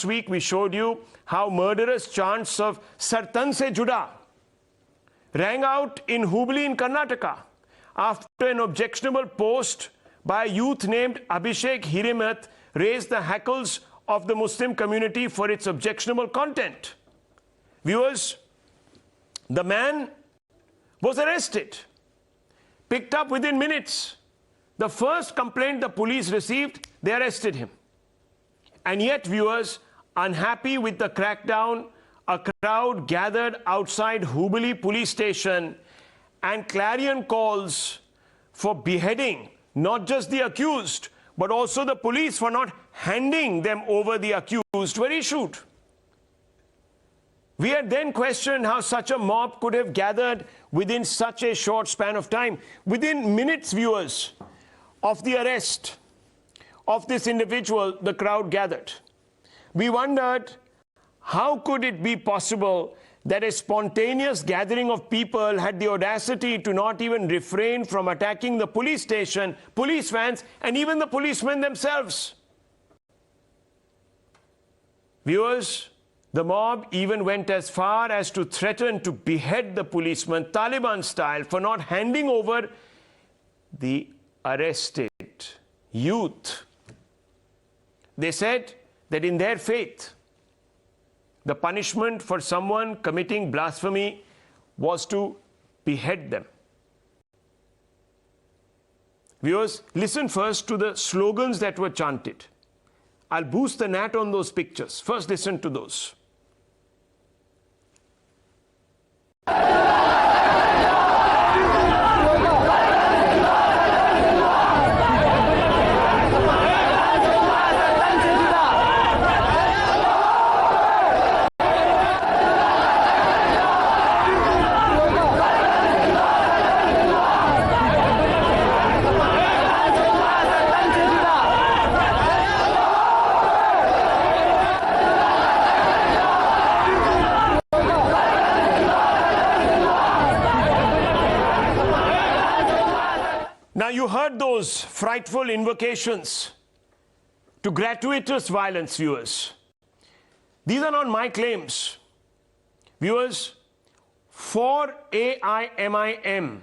week we showed you how murderous chants of Sartan se Juda rang out in Hubballi in Karnataka after an objectionable post by a youth named Abhishek Hirimath raised the hackles of the Muslim community for its objectionable content. Viewers, the man was arrested, picked up within minutes. The first complaint the police received, they arrested him. And yet, viewers, unhappy with the crackdown, a crowd gathered outside Hubballi police station and clarion calls for beheading not just the accused, but also the police for not handing them over the accused were issued. We had then questioned how such a mob could have gathered within such a short span of time. Within minutes, viewers, of the arrest of this individual, the crowd gathered. We wondered, how could it be possible that a spontaneous gathering of people had the audacity to not even refrain from attacking the police station, police vans, and even the policemen themselves? Viewers, the mob even went as far as to threaten to behead the policeman, Taliban style, for not handing over the arrested youth. They said that in their faith, the punishment for someone committing blasphemy was to behead them. Viewers, listen first to the slogans that were chanted. I'll boost the gnat on those pictures. First, listen to those. Now you heard those frightful invocations to gratuitous violence, viewers. These are not my claims. Viewers, 4 AIMIM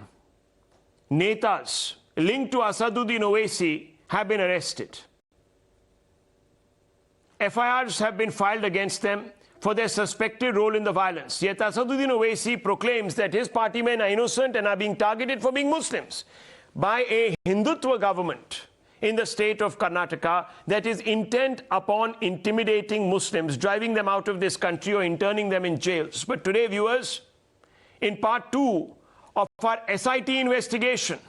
netas linked to Asaduddin Owaisi have been arrested. FIRs have been filed against them for their suspected role in the violence. Yet Asaduddin Owaisi proclaims that his party men are innocent and are being targeted for being Muslims by a Hindutva government in the state of Karnataka that is intent upon intimidating Muslims, driving them out of this country or interning them in jails. But today, viewers, in part 2 of our SIT investigation,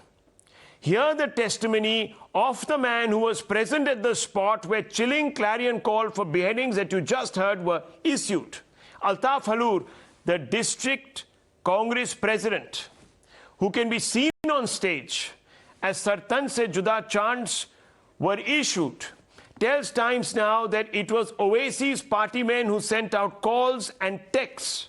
hear the testimony of the man who was present at the spot where chilling clarion call for beheadings that you just heard were issued. Altaf Halur, the district Congress president, who can be seen on stage as Sartan se Juda chants were issued, tells Times Now that it was Owaisi's party men who sent out calls and texts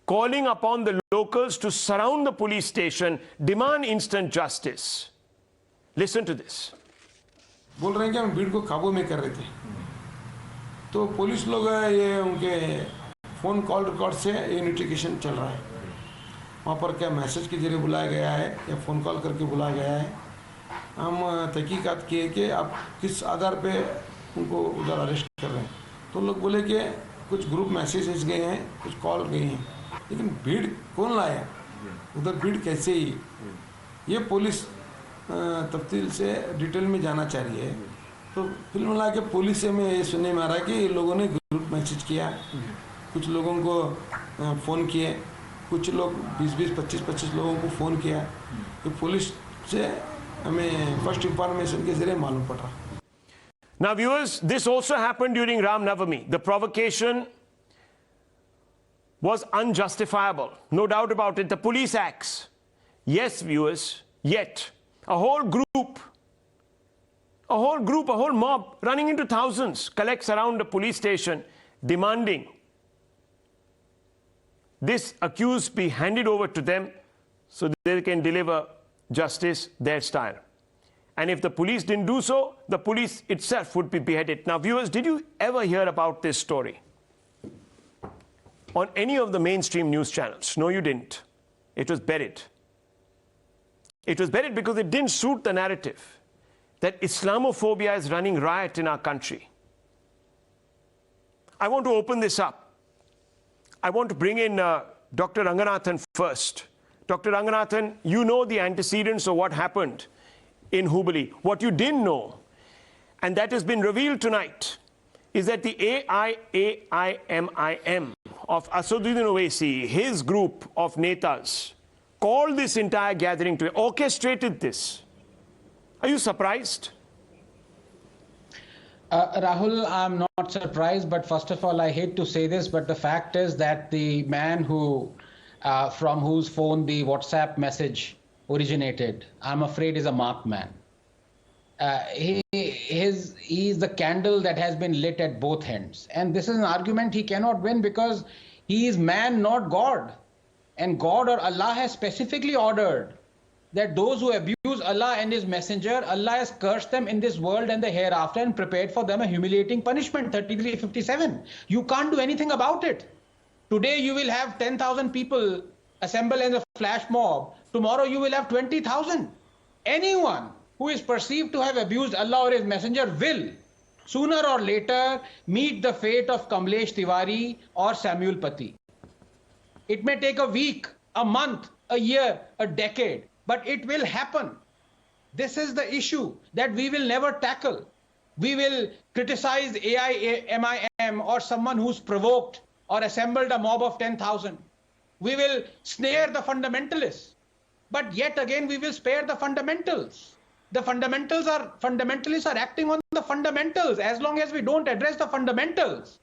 calling upon the locals to surround the police station, demand instant justice. Listen to this. बोल रहे हैं कि हम भीड़ को काबू में कर रहे थे, तो पुलिस लोग ये उनके फ़ोन कॉल रिकॉर्ड से इन्वेस्टिगेशन चल रहा है. वहाँ पर क्या मैसेज के जरिए बुलाया गया है या फ़ोन कॉल करके बुलाया गया है. हम तहकीकात किए कि आप किस आधार पे उनको उधर अरेस्ट कर रहे हैं. तो लोग बोले कि कुछ ग्रुप मैसेजेस गए हैं, कुछ कॉल गई हैं, लेकिन भीड़ कौन लाया, उधर भीड़ कैसे ही, ये पुलिस तफ्तील से डिटेल में जाना चाह रही है. तो फिर मिला के पुलिस से में ये सुनने में आ रहा है कि लोगों ने ग्रुप मैसेज किया, कुछ लोगों को फ़ोन किए, कुछ लोग 20-20, 25-25 लोगों को फ़ोन किया. तो पुलिस से हमें फर्स्ट इंफॉर्मेशन के जरिए मालूम पड़ रहा. Now viewers, this also happened during Ram Navami. The provocation was unjustifiable, no doubt about it. The police acts. Yes, viewers, yet a whole group, a whole mob running into thousands collects around the police station demanding this accused be handed over to them so they can deliver justice their style. And if the police didn't do so, the police itself would be beheaded. Now, viewers, did you ever hear about this story on any of the mainstream news channels? No, you didn't. It was buried. It was buried because it didn't suit the narrative that Islamophobia is running riot in our country. I want to open this up. I want to bring in Dr. Ranganathan first. Dr. Ranganathan, you know the antecedents of what happened in Hubballi. What you didn't know, and that has been revealed tonight, is that the AIMIM of Asaduddin Owaisi, his group of netas, called this entire gathering to orchestrated this. Are you surprised? Rahul, I'm not surprised, but first of all, I hate to say this, but the fact is that the man who, from whose phone the WhatsApp message originated, I'm afraid is a marked man. He is the candle that has been lit at both ends. And this is an argument he cannot win because he is man, not God. And God or Allah has specifically ordered that those who abuse Allah and His Messenger, Allah has cursed them in this world and the hereafter and prepared for them a humiliating punishment, 33:57. You can't do anything about it. Today you will have 10,000 people assemble in a flash mob. Tomorrow you will have 20,000. Anyone who is perceived to have abused Allah or His Messenger will, sooner or later, meet the fate of Kamlesh Tiwari or Samuel Paty. It may take a week, a month, a year, a decade, but it will happen. This is the issue that we will never tackle. We will criticize AIMIM or someone who's provoked or assembled a mob of 10,000. We will snare the fundamentalists. But yet again, we will spare the fundamentals. The fundamentalists are acting on the fundamentals. As long as we don't address the fundamentals,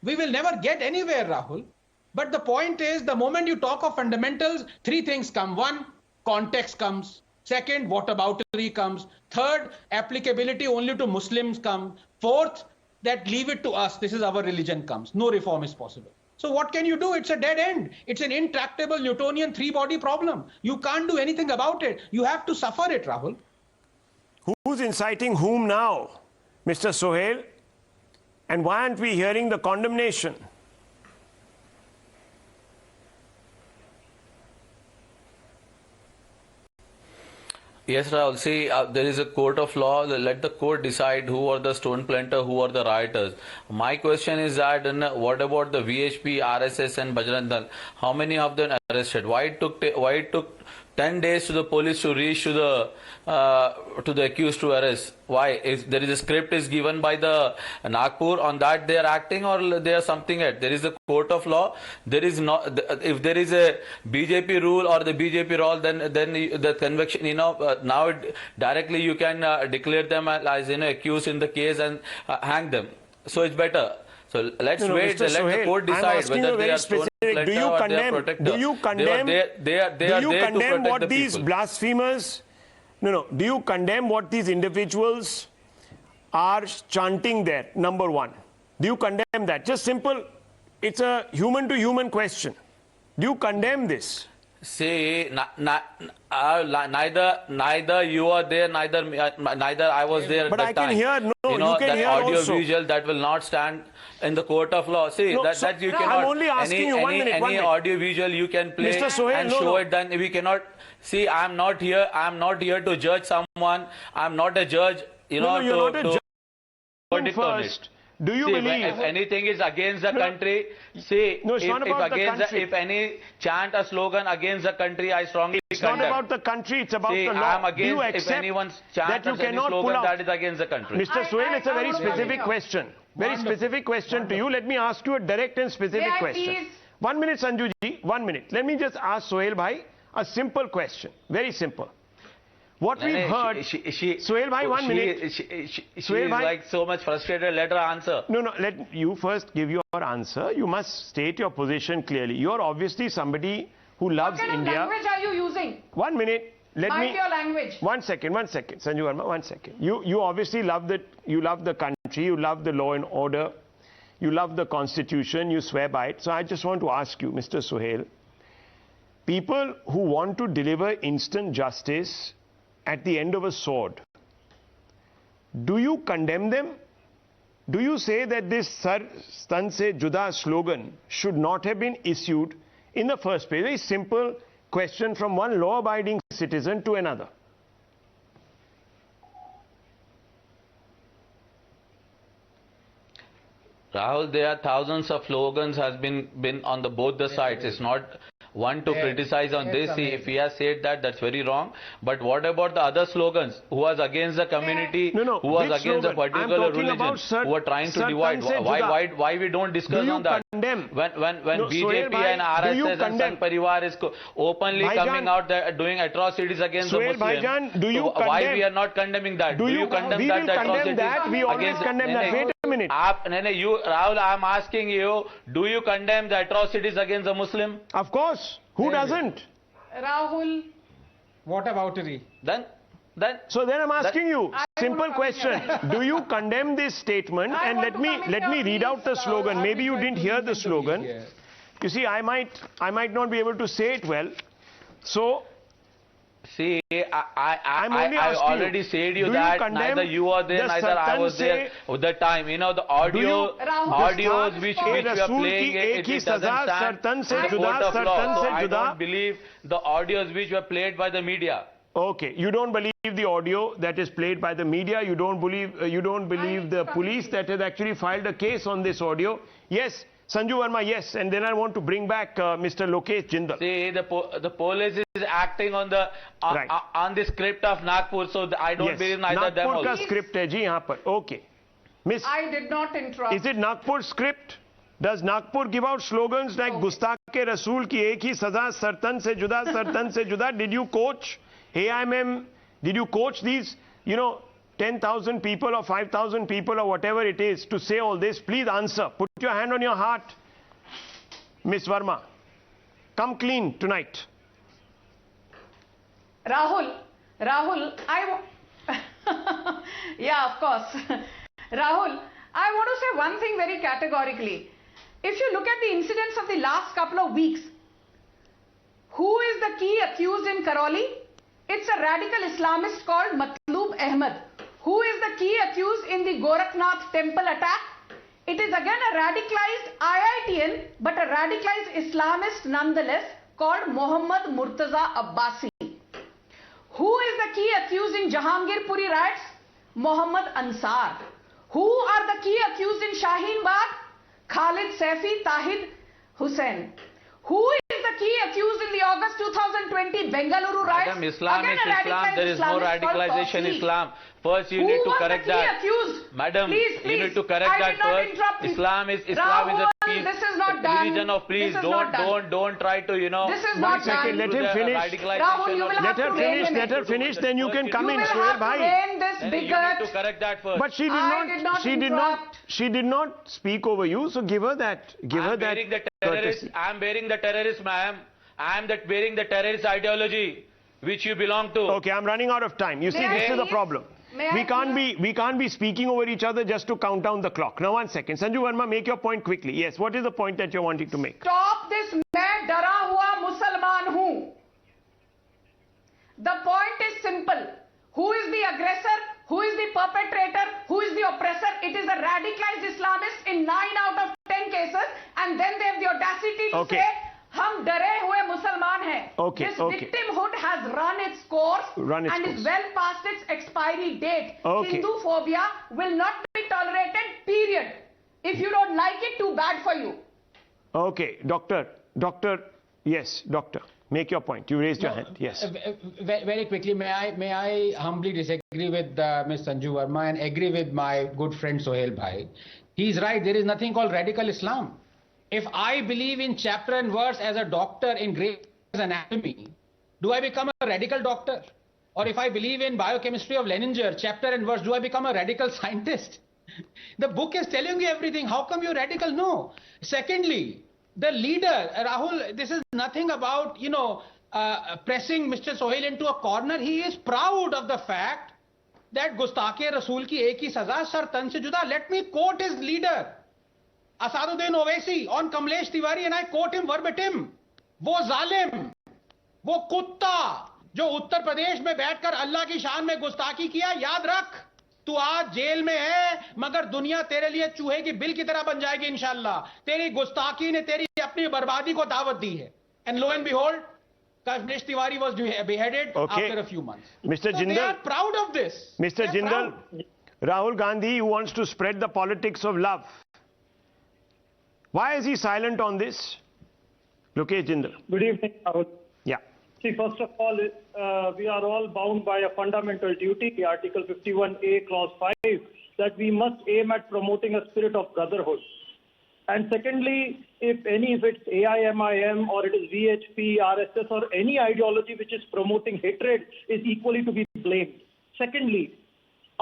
we will never get anywhere, Rahul. But the point is, the moment you talk of fundamentals, three things come. One, context comes. Second, whataboutery comes. Third, applicability only to Muslims comes. Fourth, that leave it to us. This is our religion comes. No reform is possible. So what can you do? It's a dead end. It's an intractable Newtonian three-body problem. You can't do anything about it. You have to suffer it, Rahul. Who's inciting whom now? Mr. Sohail? And why aren't we hearing the condemnation? Yes, Rahul. See, there is a court of law. Let the court decide who are the stone planter, who are the rioters. My question is that what about the VHP, RSS, and Bajrang Dal? How many of them arrested? Why it took 10 days to the police to reach to the accused to arrest? Why? If there is a script is given by the Nagpur, on that they are acting, or they are something else? There is a court of law. There is not. If there is a BJP rule or the BJP rule, then the conviction, now directly you can declare them as accused in the case and hang them. So it's better. So let's wait. Mr. Let Sohail, the court decide whether they are stone planter or they are protector. Do you condemn what these people. blasphemers? No. Do you condemn what these individuals are chanting there? Number one. Do you condemn that? Just simple. It's a human-to-human question. Do you condemn this? See, neither you are there, neither I was there. But at I that can time. hear. No, you can that hear audio also. visual that will not stand in the court of law. See, No, that you no, cannot. I'm only asking you 1 minute. Any audio visual you can play Mr. Sohail, and no, show no. it. Then we cannot. See, I'm not here to judge someone. I'm not a judge. You're not a judge. Verdict on it. First, do you See, believe? if anything is against the country, see, No, it's not about the country. if any chant a slogan against the country, I strongly It's condemn. not about the country, it's about See, the law. I'm Do you against if accept anyone that chants you any cannot pull slogan out? that is against the country. Mr. Sohail, it's a very specific question. Very specific question to you. Let me ask you a direct and specific question. Please. 1 minute, Sanju ji. 1 minute. Let me just ask Sohail bhai a simple question. Very simple. What we've heard... Sohail bhai, 1 minute. She Sohail is bhai. like so much frustrated. Let her answer. No, let you first give your answer. You must state your position clearly. You're obviously somebody who loves What kind India. of language are you using? 1 minute. Mind your language. 1 second, Sanju Verma, 1 second. You obviously love the country, you love the law and order, you love the constitution, you swear by it. So I just want to ask you, Mr. Sohail, people who want to deliver instant justice at the end of a sword, do you condemn them? Do you say that this Sar Stan Se Juda slogan should not have been issued in the first place? Very simple question from one law-abiding citizen to another. Rahul, there are thousands of slogans has been on the both the sides. It's not one to criticize on this. If he has said that, that's very wrong. But what about the other slogans who was against the community, who was against a particular religion, who are trying to divide? Why we don't discuss on that? Condemn? When BJP and RSS and Sangh Parivar is openly coming out doing atrocities against the Muslims, why we are not condemning that? Do you condemn that atrocity? We always condemn that. Wait a minute. Rahul, I am asking you, do you condemn the atrocities against the Muslim? Of course. Who doesn't? Rahul. What about it? So then I'm asking you, simple question. Do you condemn this statement? And let me read out the slogan. Maybe you didn't hear the slogan. You see, I might not be able to say it well. So see, I already said you that neither you were there, neither I was there at the time. You know, the audios which we are playing, it doesn't stand the court of law. So I don't believe the audios which were played by the media. Okay, you don't believe the audio that is played by the media. You don't believe the police that has actually filed a case on this audio. Yes. Sanju Verma, yes, and then I want to bring back Mr. Lokesh Jindal. See, the police is acting on the on the script of Nagpur, so I don't believe neither them also. Nagpur ka script hai ji yahan par. Okay, Miss. I did not interrupt. Is it Nagpur script? Does Nagpur give out slogans like Gustakh-e-Rasool ki ek hi saza, sartan se juda, sartan se juda? Did you coach AIMIM? Did you coach these, 10,000 people or 5,000 people or whatever it is to say all this? Please answer. Put your hand on your heart. Miss Verma, come clean tonight. Rahul, yeah, of course. Rahul, I want to say one thing very categorically. If you look at the incidents of the last couple of weeks, who is the key accused in Karoli? It's a radical Islamist called Matloob Ahmed. Who is the key accused in the Gorakhnath temple attack? It is again a radicalized IITian, but a radicalized Islamist nonetheless, called Mohammad Murtaza Abbasi. Who is the key accused in Jahangirpuri riots? Mohammad Ansar. Who are the key accused in Shaheen Bagh? Khalid Saifi Tahid Hussain. Who is the key accused in the August 2020 Bengaluru riots? Madam, Islam is Islam. There is no radicalization in Islam. First, you need to correct that. Madam, you need to correct that first. Islam is a peace. This is not done. Religion of peace. Don't try to, This is not done. Let him finish. Let her finish. Then you can come in, Sohail bhai. You need to correct that first. But she did not speak over you. So give her that. I am bearing the terrorist, ma'am. I am bearing the terrorist ideology which you belong to. Okay, I'm running out of time. You see, this is the problem. We can't be speaking over each other just to count down the clock. Now, 1 second. Sanju Verma, make your point quickly. Yes, what is the point that you're wanting to make? Stop this. Main dara hua Musalman hoon. The point is simple. Who is the aggressor? Who is the perpetrator? Who is the oppressor? It is a radicalized Islamist in 9 out of 10 cases, and then they have the audacity to say, "Hum dare hue Musalman hai." This victimhood has run its course and is well past its expiry date. Hinduphobia will not be tolerated, period. If you don't like it, too bad for you. Okay, doctor, yes, doctor. Make your point. You raised your hand. Yes. Very quickly, may I humbly disagree with Ms. Sanju Verma and agree with my good friend Sohail bhai. He's right. There is nothing called radical Islam. If I believe in chapter and verse as a doctor in Grey's Anatomy, do I become a radical doctor? Or if I believe in biochemistry of Leninger, chapter and verse, do I become a radical scientist? The book is telling you everything. How come you're radical? No. Secondly, the leader, Rahul, this is nothing about, pressing Mr. Sohail into a corner. He is proud of the fact that Gustakh-e-Rasool ki ek hi saza, sar tan se juda. Let me quote his leader, Asaduddin Owaisi, on Kamlesh Tiwari, and I quote him verbatim. वो जालिम, वो कुत्ता जो उत्तर प्रदेश में बैठकर अल्लाह की शान में गुस्ताखी किया, याद रख, तू आज जेल में है, मगर दुनिया तेरे लिए चूहे की बिल की तरह बन जाएगी इंशाल्लाह। तेरी गुस्ताखी ने तेरी अपनी बर्बादी को दावत दी है। And low and behold, Kashmir Tiwari was beheaded after a few months. Mr. So Jindal, they are proud of this. Mr. Jindal, Rahul Gandhi, who wants to spread the politics of love. Why is he silent on this? Lokesh Jindal. Good evening, Rahul. Yeah. See, first of all, we are all bound by a fundamental duty, Article 51A, Clause 5, that we must aim at promoting a spirit of brotherhood. And secondly, if it's AIMIM or it is VHP, RSS or any ideology which is promoting hatred is equally to be blamed. Secondly,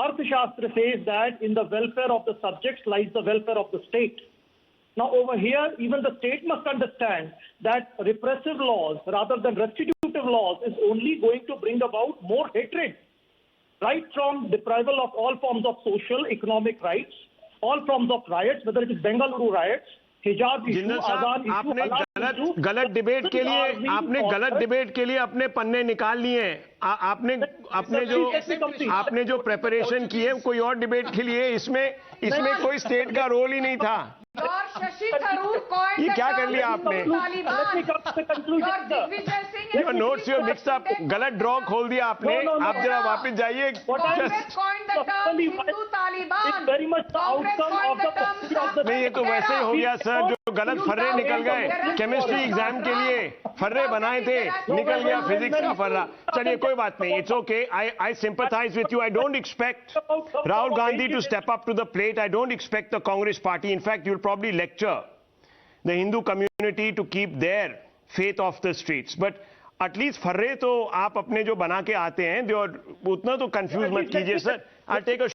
Arthashastra says that in the welfare of the subjects lies the welfare of the state. Now over here, even the state must understand that repressive laws rather than restitutive laws is only going to bring about more hatred. Right from deprival of all forms of social, economic rights, all forms of riots, whether it is Bengaluru riots, hijab issue, Jindal साहब, Azan issue, आपने गलत debate के लिए अपने पन्ने निकाल लिए हैं। आपने जो प्रेपरेशन की है कोई और डिबेट के लिए, इसमें कोई स्टेट का रोल ही नहीं था। ये क्या कर लिया आपने? Your notes you mixed up, गलत ड्रॉ खोल दिया आपने। आप जरा वापस जाइए। नहीं, ये तो वैसे ही हो गया सर, जो गलत फर्रे निकल गए केमिस्ट्री एग्जाम के लिए, फर्रे बनाए थे, निकल गया फिजिक्स का फर्रा। चलिए कोई बात नहीं, it's okay. I sympathize with you. I don't expect Rahul Gandhi to step up to the plate. I don't expect the Congress party. In fact, you'll probably lecture the Hindu community to keep their faith off the streets. But at least फर्रे तो आप अपने जो बना के आते हैं, उतना तो कंफ्यूज मत कीजिए सर। I'll take a